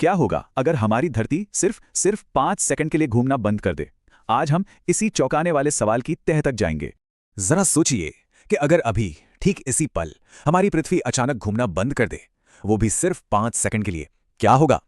क्या होगा अगर हमारी धरती सिर्फ सिर्फ 5 सेकंड के लिए घूमना बंद कर दे? आज हम इसी चौंकाने वाले सवाल की तह तक जाएंगे। जरा सोचिए कि अगर अभी ठीक इसी पल हमारी पृथ्वी अचानक घूमना बंद कर दे, वो भी सिर्फ 5 सेकंड के लिए, क्या होगा?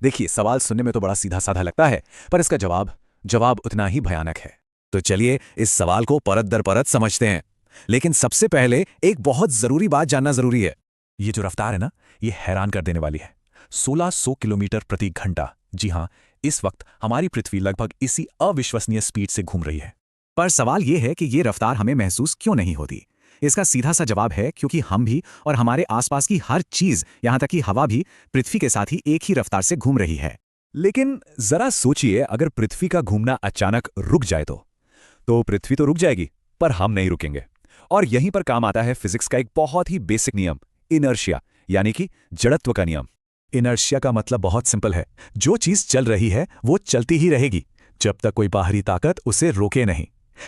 देखिए, सवाल सुनने में तो बड़ा सीधा साधा लगता है, पर इसका जवाब उतना ही भयानक है। तो चलिए इस सवाल को परत दर परत समझते हैं। लेकिन सबसे पहले एक बहुत जरूरी बात जानना जरूरी है। ये जो रफ्तार है ना, ये हैरान कर देने वाली है। 1600 किलोमीटर प्रति घंटा। जी हां, इस वक्त हमारी पृथ्वी लगभग इसी अविश्वसनीय स्पीड से घूम रही है। पर सवाल यह है कि ये रफ्तार हमें महसूस क्यों नहीं होती? इसका सीधा सा जवाब है क्योंकि हम भी और हमारे आसपास की हर चीज, यहां तक कि हवा भी पृथ्वी के साथ ही एक ही रफ्तार से घूम रही है। लेकिन जरा सोचिए, अगर पृथ्वी का घूमना अचानक रुक जाए तो पृथ्वी तो रुक जाएगी, पर हम नहीं रुकेंगे। और यहीं पर काम आता है फिजिक्स का एक बहुत ही बेसिक नियम, इनर्शिया, यानी कि जड़त्व का नियम। इनर्शिया का मतलब बहुत सिंपल है। जो चीज चल रही है वो चलती ही रहेगी जब तक कोई बाहरी ताकत उसे रोके नहीं।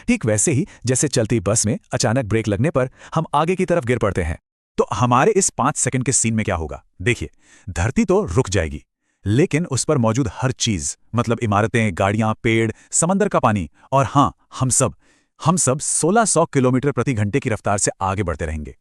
ठीक वैसे ही जैसे चलती बस में अचानक ब्रेक लगने पर हम आगे की तरफ गिर पड़ते हैं। तो हमारे इस 5 सेकंड के सीन में क्या होगा? देखिए, धरती तो रुक जाएगी, लेकिन उस पर मौजूद हर चीज, मतलब इमारतें, गाड़ियां, पेड़, समंदर का पानी और हां, हम सब 1600 किलोमीटर प्रति घंटे की रफ्तार से आगे बढ़ते रहेंगे।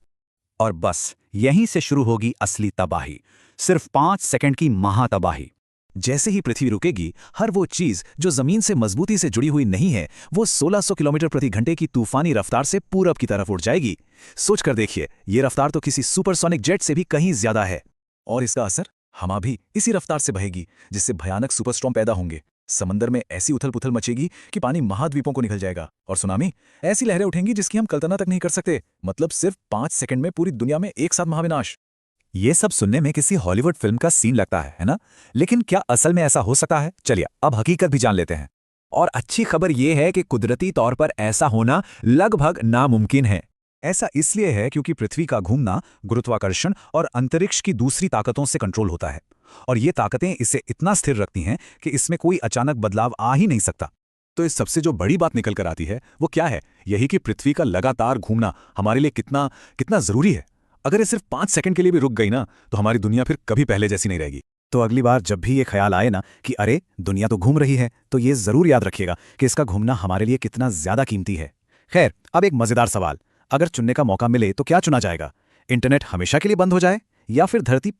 और बस यहीं से शुरू होगी असली तबाही, सिर्फ 5 सेकंड की महातबाही। जैसे ही पृथ्वी रुकेगी, हर वो चीज जो जमीन से मजबूती से जुड़ी हुई नहीं है, वो 1600 किलोमीटर प्रति घंटे की तूफानी रफ्तार से पूरब की तरफ उड़ जाएगी। सोच कर देखिए, ये रफ्तार तो किसी सुपरसोनिक जेट से भी कहीं ज्यादा है। और इसका असर हवा भी इसी रफ्तार से बहेगी, जिससे भयानक सुपरस्टॉर्म पैदा होंगे। समंदर में ऐसी उथल पुथल मचेगी कि पानी महाद्वीपों को निकल जाएगा, और सुनामी ऐसी लहरें उठेंगी जिसकी हम कल्पना तक नहीं कर सकते। मतलब सिर्फ 5 सेकंड में पूरी दुनिया में एक साथ महाविनाश। ये सब सुनने में किसी हॉलीवुड फिल्म का सीन लगता है ना? लेकिन क्या असल में ऐसा हो सकता है? चलिए अब हकीकत भी जान लेते हैं। और अच्छी खबर यह है कि कुदरती तौर पर ऐसा होना लगभग नामुमकिन है। ऐसा इसलिए है क्योंकि पृथ्वी का घूमना गुरुत्वाकर्षण और अंतरिक्ष की दूसरी ताकतों से कंट्रोल होता है, और ये ताकतें इसे इतना स्थिर रखती हैं कि इसमें कोई अचानक बदलाव आ ही नहीं सकता। तो इस सबसे जो बड़ी बात निकल कर आती है वो क्या है? यही कि पृथ्वी का लगातार घूमना हमारे लिए कितना कितना जरूरी है। अगर ये सिर्फ 5 सेकंड के लिए भी रुक गई ना, तो हमारी दुनिया फिर कभी पहले जैसी नहीं रहेगी। तो अगली बार जब भी ये ख्याल आए ना कि अरे दुनिया तो घूम रही है, तो ये जरूर याद रखिएगा कि इसका घूमना हमारे लिए कितना ज्यादा कीमती है। खैर, अब एक मजेदार सवाल, अगर चुनने का मौका मिले तो क्या चुना जाएगा? इंटरनेट हमेशा के लिए बंद हो जाए, या फिर धरती